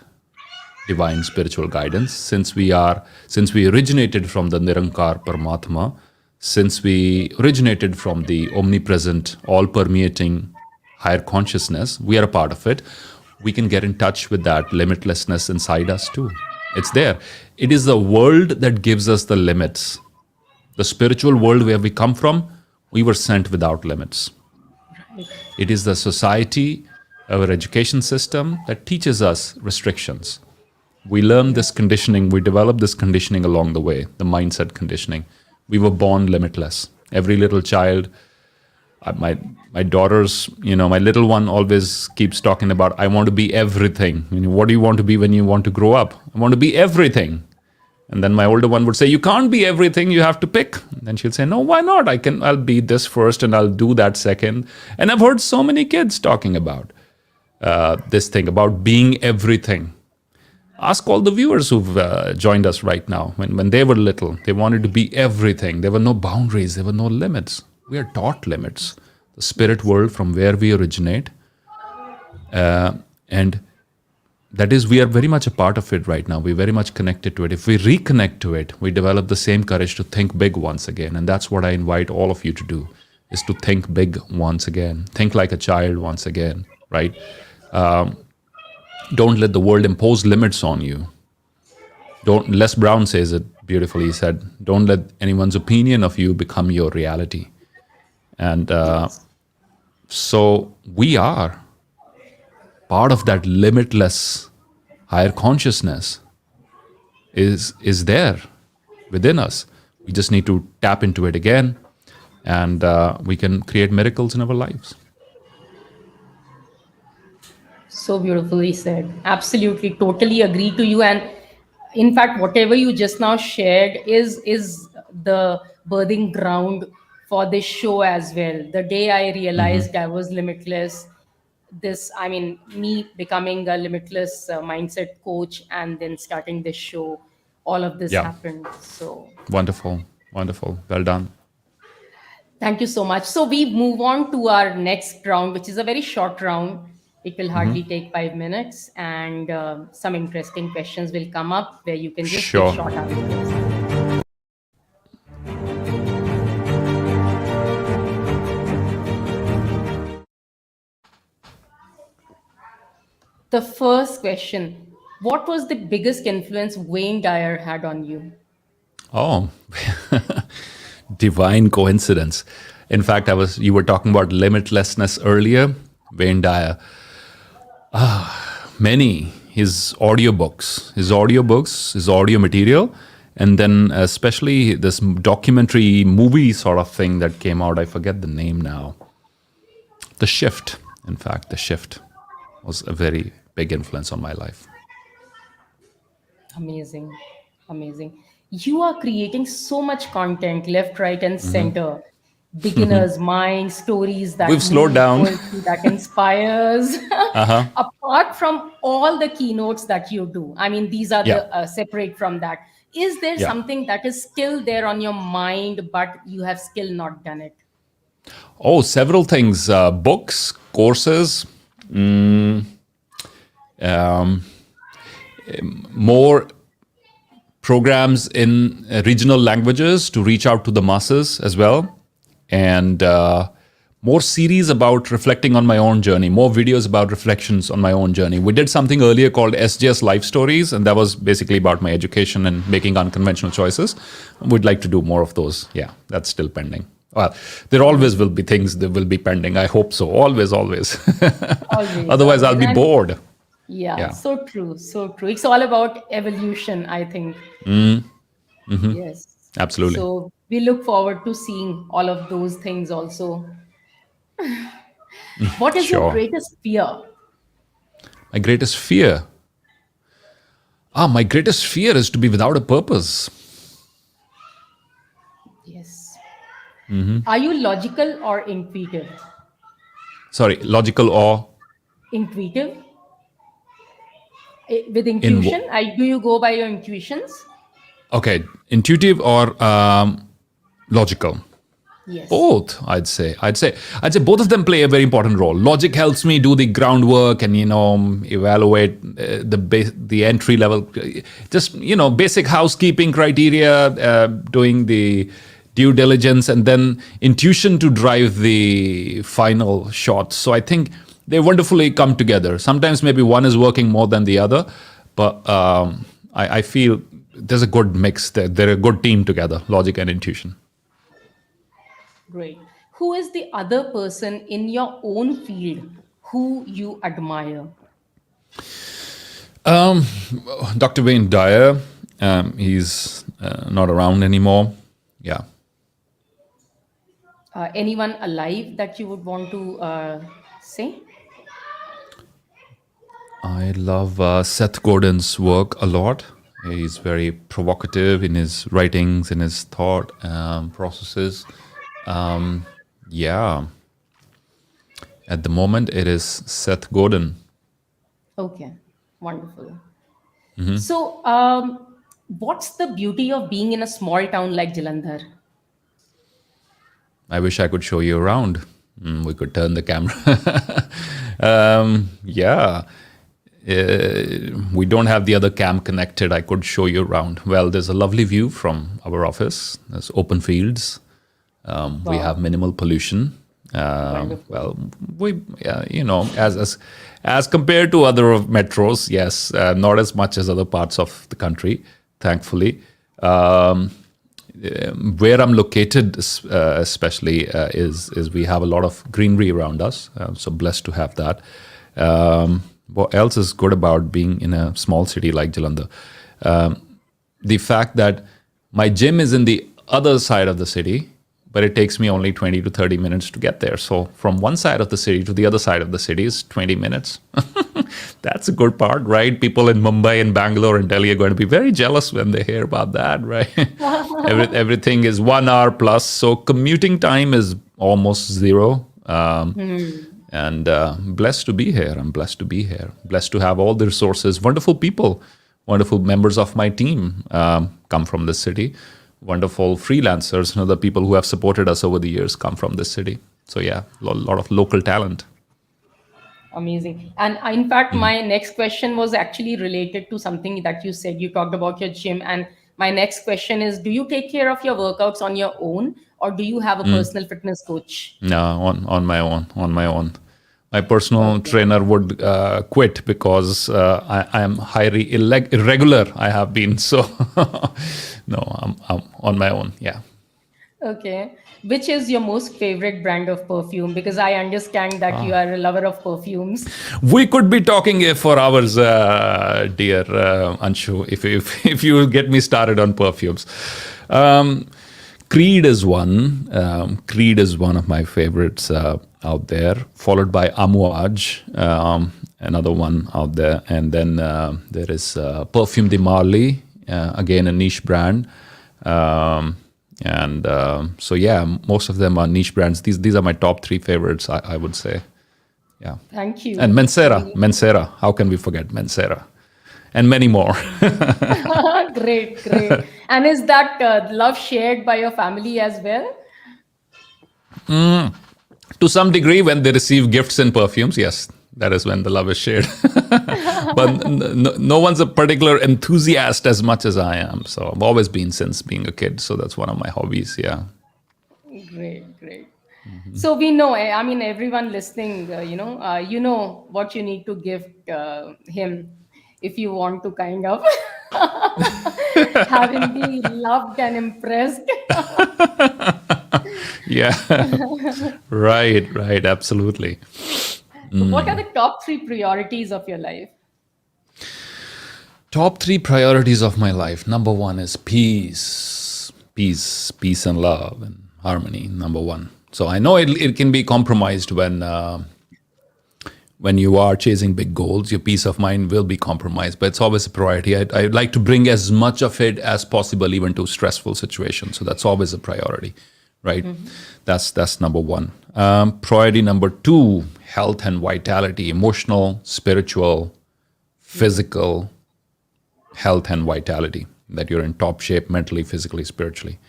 divine spiritual guidance, since we originated from the Nirankar Paramatma, since we originated from the omnipresent, all permeating higher consciousness, we are a part of it. We can get in touch with that limitlessness inside us too. It's there. It is the world that gives us the limits. The spiritual world where we come from, we were sent without limits.
Right.
It is the society, our education system that teaches us restrictions. We learn this conditioning, we develop this conditioning along the way, the mindset conditioning. We were born limitless. Every little child, my daughters, my little one always keeps talking about, I want to be everything. What do you want to be when you want to grow up? I want to be everything. And then my older one would say, you can't be everything, you have to pick. And then she'll say, no, why not? I'll be this first and I'll do that second. And I've heard so many kids talking about this thing, about being everything. Ask all the viewers who've joined us right now. When they were little, they wanted to be everything. There were no boundaries, there were no limits. We are taught limits. The spirit world from where we originate. And that is, we are very much a part of it right now. We're very much connected to it. If we reconnect to it, we develop the same courage to think big once again. And that's what I invite all of you to do, is to think big once again. Think like a child once again, right? Don't let the world impose limits on you. Les Brown says it beautifully. He said, don't let anyone's opinion of you become your reality. And so we are part of that limitless higher consciousness is there within us. We just need to tap into it again, and we can create miracles in our lives.
So beautifully said. Absolutely, totally agree to you. And in fact, whatever you just now shared is the birthing ground for this show as well. The day I realized I was limitless, I mean, me becoming a limitless mindset coach and then starting this show, all of this
Yeah.
happened. So
Wonderful. Wonderful. Well done.
thank you so much. So we move on to our next round, which is a very short round. It will hardly take 5 minutes, and some interesting questions will come up where you can just give
Sure.
short answers. The first question: what was the biggest influence Wayne Dyer had on you?
Oh, divine coincidence. In fact, you were talking about limitlessness earlier. Wayne Dyer. Many his audiobooks, his audio material, and then especially this documentary movie sort of thing that came out. I forget the name now. The Shift. In fact, The Shift was a very big influence on my life.
Amazing, amazing. You are creating so much content, left, right, and center. Beginner's mind, stories that
We've slowed
move,
down.
poetry that inspires.
Uh-huh.
Apart from all the keynotes that you do, I mean, these are
Yeah.
the separate from that. Is there
Yeah.
something that is still there on your mind, but you have still not done it?
Oh, several things. Books, courses. more programs in regional languages to reach out to the masses as well, and more series about reflecting on my own journey, more videos about reflections on my own journey. We did something earlier called SGS Life Stories, and that was basically about my education and making unconventional choices. We'd like to do more of those. Yeah, that's still pending. Well, there always will be things that will be pending. I hope so. Always, always.
Always,
Otherwise, I'll
always.
be
And
bored.
yeah,
Yeah,
so true, so true. It's all about evolution, I think. Yes.
absolutely.
So we look forward to seeing all of those things also. What is your
Sure.
greatest fear?
My greatest fear. My greatest fear is to be without a purpose.
Yes. Are you logical or intuitive?
Sorry, logical or
Intuitive? With
in
intuition? Do you go by your intuitions?
okay, intuitive or logical?
Yes.
Both, I'd say both of them play a very important role. Logic helps me do the groundwork and evaluate the entry level, just basic housekeeping criteria, doing the due diligence, and then intuition to drive the final shots. So I think they wonderfully come together. Sometimes maybe one is working more than the other, but I feel there's a good mix. They're a good team together, logic and intuition.
Great. Who is the other person in your own field who you admire?
Dr. Wayne Dyer, he's not around anymore. Yeah.
Anyone alive that you would want to say?
I love Seth Godin's work a lot. He's very provocative in his writings, in his thought processes. Yeah, at the moment it is Seth Godin.
Okay, wonderful. So, what's the beauty of being in a small town like Jalandhar?
I wish I could show you around. We could turn the camera. Yeah. We don't have the other cam connected. I could show you around. Well, there's a lovely view from our office. There's open fields. We have
Wow,
minimal pollution.
wonderful.
Well, as compared to other metros, yes, not as much as other parts of the country, thankfully. Um, where I'm located, especially, is we have a lot of greenery around us. So blessed to have that. What else is good about being in a small city like Jalandhar? The fact that my gym is in the other side of the city, but it takes me only 20 to 30 minutes to get there. So from one side of the city to the other side of the city is 20 minutes. That's a good part, right? People in Mumbai and Bangalore and Delhi are going to be very jealous when they hear about that, right? Everything is 1 hour plus. So commuting time is almost zero. And blessed to be here. I'm blessed to be here. Blessed to have all the resources. Wonderful people, wonderful members of my team come from this city. Wonderful freelancers and other people who have supported us over the years come from this city. So yeah, a lot of local talent.
Amazing. And in fact, my next question was actually related to something that you said. You talked about your gym. And my next question is, do you take care of your workouts on your own, or do you have a personal fitness coach?
No, on my own, on my own. My personal
Okay.
trainer would quit because I am highly irregular. I have been so. No, I'm on my own. Yeah.
Okay. Which is your most favorite brand of perfume? Because I understand that you are a lover of perfumes.
We could be talking here for hours, dear Anshu, if you will get me started on perfumes. Um, Creed is one. Creed is one of my favorites out there, followed by Amouage, another one out there. And then there is Perfume de Marly, again, a niche brand. And so, yeah, most of them are niche brands. These are my top three favorites, I would say. Yeah.
Thank
And
you.
Mensera,
Really.
Mensera. How can we forget Mensera? And many more.
Great, great. And is that love shared by your family as well?
To some degree, when they receive gifts and perfumes, yes, That is when the love is shared. But no one's a particular enthusiast as much as I am. So I've always been since being a kid. So that's one of my hobbies. Yeah.
Great, great. So we know, I mean, everyone listening, you know what you need to give him if you want to kind of have him be loved and impressed.
Yeah. Right. Right. Absolutely.
So what are the top three priorities of your life?
Top three priorities of my life. Number one is peace. Peace and love and harmony. Number one. So I know it can be compromised when you are chasing big goals. Your peace of mind will be compromised, but it's always a priority. I'd like to bring as much of it as possible, even to stressful situations. So that's always a priority, right? That's number one. Priority number two: health and vitality, emotional, spiritual, physical health and vitality, that you're in top shape mentally, physically, spiritually.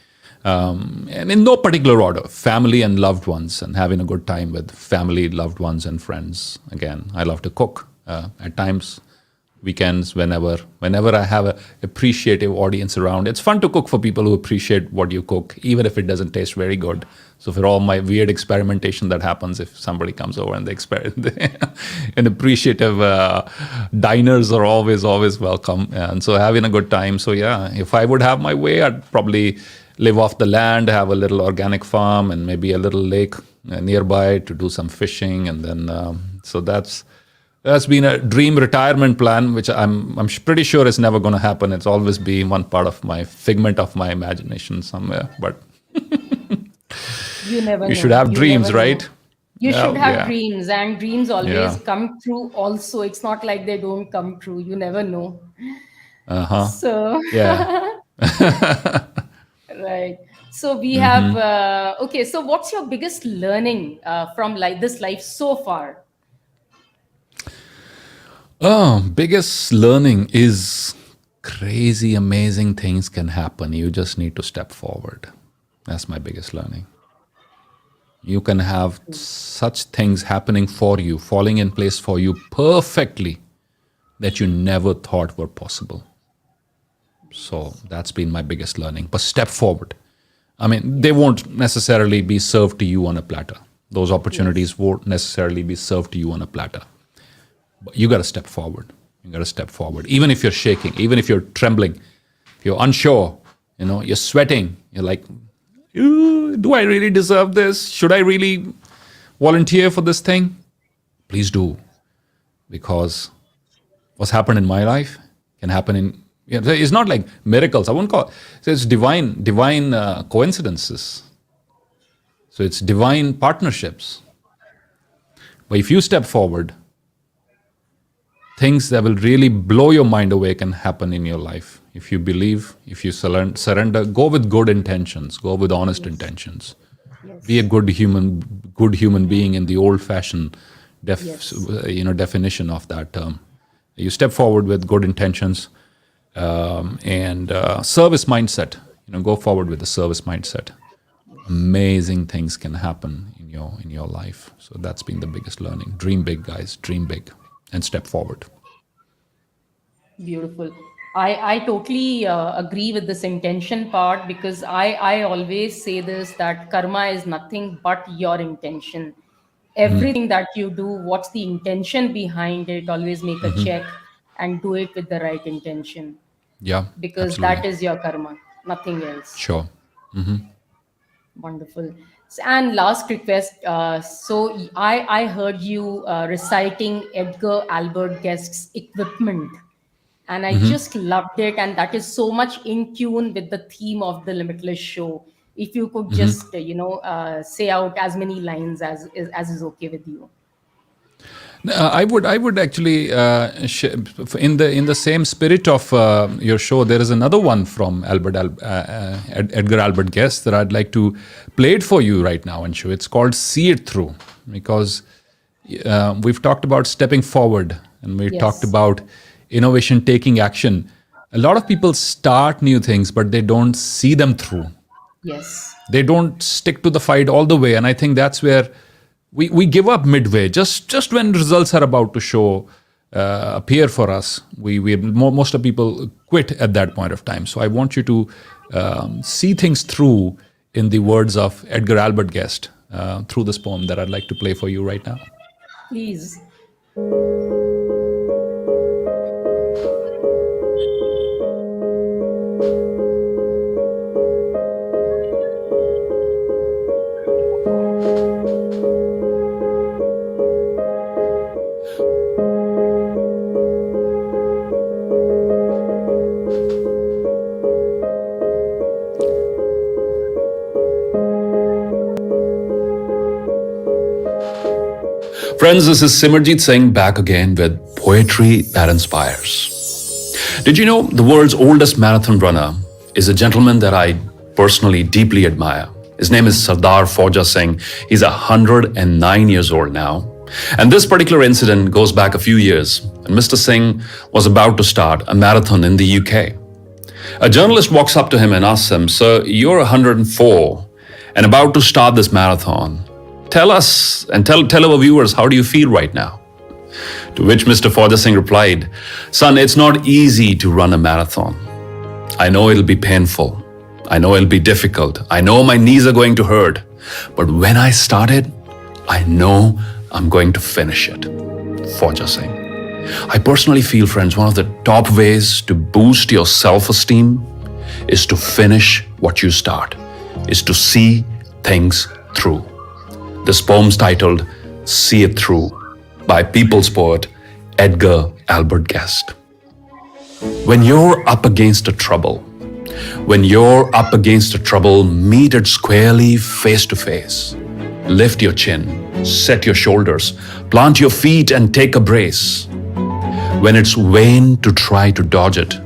And in no particular order: family and loved ones, and having a good time with family, loved ones, and friends. Again, I love to cook at times, weekends, whenever I have a appreciative audience around. It's fun to cook for people who appreciate what you cook, even if it doesn't taste very good. So for all my weird experimentation that happens, if somebody comes over and they experiment, and appreciative diners are always welcome, and so having a good time. So yeah, if I would have my way, I'd probably live off the land, have a little organic farm, and maybe a little lake nearby to do some fishing, and then so that's been a dream retirement plan, which I'm pretty sure is never going to happen. It's always been one part of my figment of my imagination somewhere. But
You never
you
know.
should have
You
dreams,
never know.
right?
You should
Yeah,
have
yeah,
dreams, and dreams always
yeah.
come true also. It's not like they don't come true. You never know.
Uh huh.
So,
Yeah.
right. So we have, okay, so what's your biggest learning from this life so far?
Oh, biggest learning is crazy, amazing things can happen. You just need to step forward. That's my biggest learning. You can have such things happening for you, falling in place for you perfectly, that you never thought were possible. So that's been my biggest learning. But step forward. I mean, they won't necessarily be served to you on a platter. Those
Yes.
opportunities won't necessarily be served to you on a platter. But you got to step forward. You got to step forward. Even if you're shaking, even if you're trembling, if you're unsure, you're sweating, you're like, "Ooh, do I really deserve this? Should I really volunteer for this thing?" Please do, because what's happened in my life can happen in. It's not like miracles. I won't call it. So it's divine coincidences. So it's divine partnerships. But if you step forward, things that will really blow your mind away can happen in your life. If you believe, if you surrender, go with good intentions, go with honest
Yes.
intentions. Be a
Yes.
good human being in the old-fashioned
Yes.
definition of that term. You step forward with good intentions, and service mindset. Go forward with a service mindset.
Yes.
Amazing things can happen in your life. So that's been the biggest learning. Dream big, guys. Dream big, and step forward.
Beautiful. I totally agree with this intention part, because I always say this, that karma is nothing but your intention. Everything that you do, what's the intention behind it? Always make a check and do it with the right intention,
Yeah,
because
absolutely.
that is your karma, nothing else.
Sure.
Wonderful. And last request. So I heard you reciting Edgar Albert Guest's Equipment, and I just loved it. And that is so much in tune with the theme of the Limitless Show. If you could just say out as many lines as is okay with you.
I would actually in the same spirit of your show. There is another one from Edgar Albert Guest that I'd like to play it for you right now, Anshu. It's called "See It Through," because we've talked about stepping forward, and we talked
Yes.
about innovation taking action. A lot of people start new things, but they don't see them through.
Yes.
They don't stick to the fight all the way, and I think that's where we give up midway, just when results are about to show appear for us. Most of people quit at that point of time. So I want you to see things through, in the words of Edgar Albert Guest, through this poem that I'd like to play for you right now.
Please.
Friends, this is Simerjeet Singh back again with poetry that inspires. Did you know the world's oldest marathon runner is a gentleman that I personally deeply admire? His name is Sardar Fauja Singh. He's 109 years old now. And this particular incident goes back a few years when Mr. Singh was about to start a marathon in the UK. A journalist walks up to him and asks him, "Sir, you're 104 and about to start this marathon. Tell us and tell our viewers, how do you feel right now?" To which Mr. Fauja Singh replied, "Son, it's not easy to run a marathon. I know it'll be painful. I know it'll be difficult. I know my knees are going to hurt. But when I started, I know I'm going to finish it." Fauja Singh. I personally feel, friends, one of the top ways to boost your self-esteem is to finish what you start, is to see things through. This poem's titled "See It Through" by people's poet Edgar Albert Guest. When you're up against a trouble, meet it squarely face to face. Lift your chin, set your shoulders, plant your feet and take a brace. When it's vain to try to dodge it,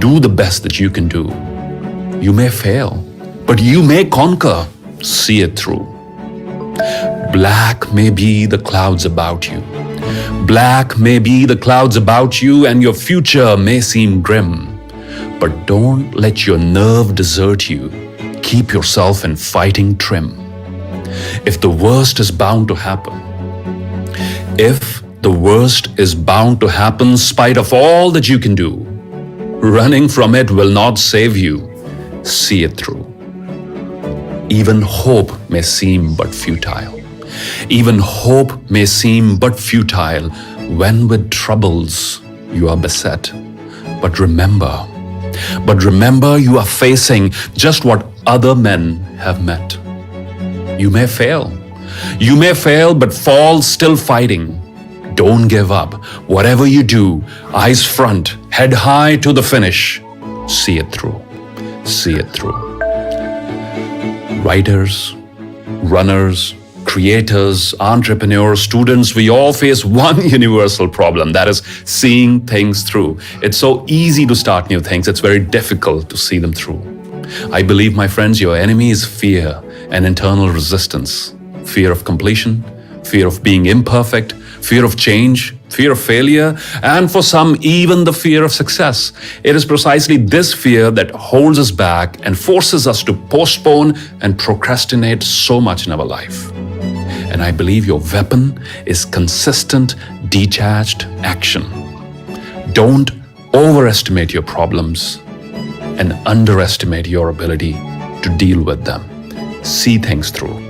do the best that you can do. You may fail, but you may conquer. See it through. Black may be the clouds about you. Black may be the clouds about you, and your future may seem grim. But don't let your nerve desert you. Keep yourself in fighting trim. If the worst is bound to happen, spite of all that you can do, running from it will not save you. See it through. Even hope may seem but futile. Even hope may seem but futile when with troubles you are beset. But remember you are facing just what other men have met. You may fail, but fall still fighting. Don't give up. Whatever you do, eyes front, head high to the finish. See it through. See it through. Writers, runners, creators, entrepreneurs, students, we all face one universal problem, that is seeing things through. It's so easy to start new things, it's very difficult to see them through. I believe, my friends, your enemy is fear and internal resistance. Fear of completion, fear of being imperfect, fear of change, fear of failure, and for some, even the fear of success. It is precisely this fear that holds us back and forces us to postpone and procrastinate so much in our life. And I believe your weapon is consistent, detached action. Don't overestimate your problems and underestimate your ability to deal with them. See things through.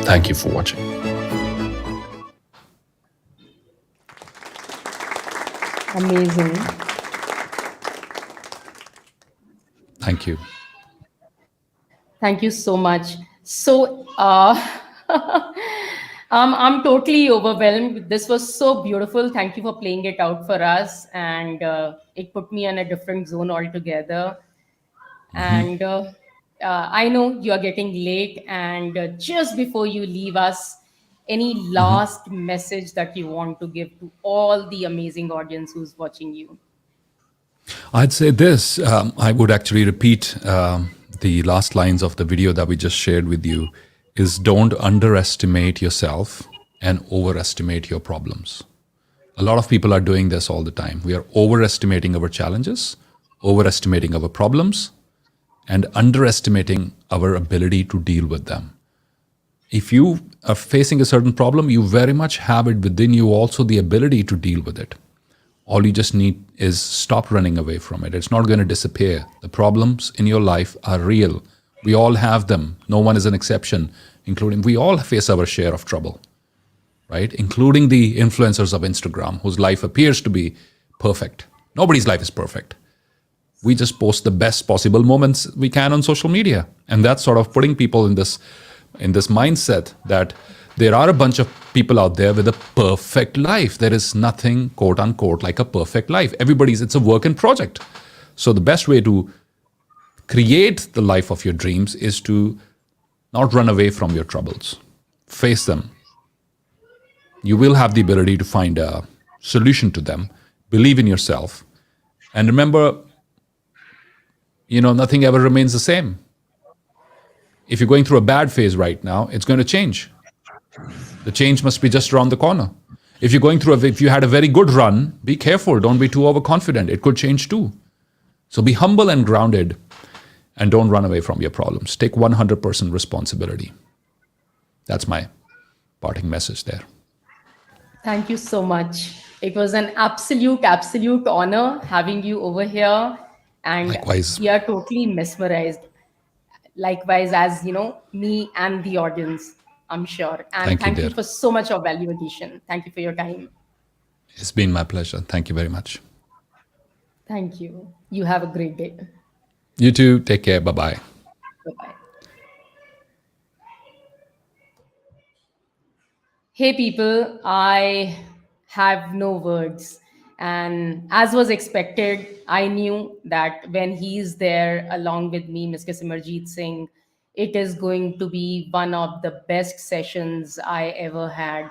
Thank you for watching.
Amazing.
Thank you.
Thank you so much. So, I'm totally overwhelmed. This was so beautiful. Thank you for playing it out for us. And it put me in a different zone altogether. And I know you are getting late. And just before you leave us, any last message that you want to give to all the amazing audience who's watching you?
I'd say this. I would actually repeat the last lines of the video that we just shared with you is don't underestimate yourself and overestimate your problems. A lot of people are doing this all the time. We are overestimating our challenges, overestimating our problems, and underestimating our ability to deal with them. If you are facing a certain problem, you very much have it within you also the ability to deal with it. All you just need is stop running away from it. It's not going to disappear. The problems in your life are real. We all have them. No one is an exception, including we all face our share of trouble, right? Including the influencers of Instagram, whose life appears to be perfect. Nobody's life is perfect. We just post the best possible moments we can on social media, and that's sort of putting people in this mindset that there are a bunch of people out there with a perfect life. There is nothing, quote unquote, like a perfect life. It's a work in project. So the best way to create the life of your dreams is to not run away from your troubles. Face them. You will have the ability to find a solution to them. Believe in yourself. And remember, nothing ever remains the same. If you're going through a bad phase right now, it's going to change. The change must be just around the corner. If you had a very good run, be careful. Don't be too overconfident. It could change too. So be humble and grounded, and don't run away from your problems. Take 100% responsibility. That's my parting message there.
Thank you so much. It was an absolute honor having you over here. And
Likewise.
we are totally mesmerized. Likewise, as me and the audience, I'm sure. And
Thank you,
thank you
dear.
for so much of value addition. Thank you for your time.
It's been my pleasure. Thank you very much.
Thank you. You have a great day.
You too. Take care. Bye-bye.
Bye bye. Hey people, I have no words. And as was expected, I knew that when he's there along with me, Mr. Simerjeet Singh, it is going to be one of the best sessions I ever had.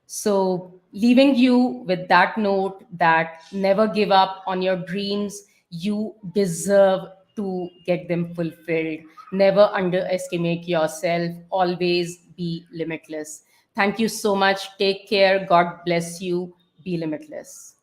So, leaving you with that note that never give up on your dreams, you deserve to get them fulfilled. Never underestimate yourself, always be limitless. Thank you so much. Take care. God bless you. Be limitless.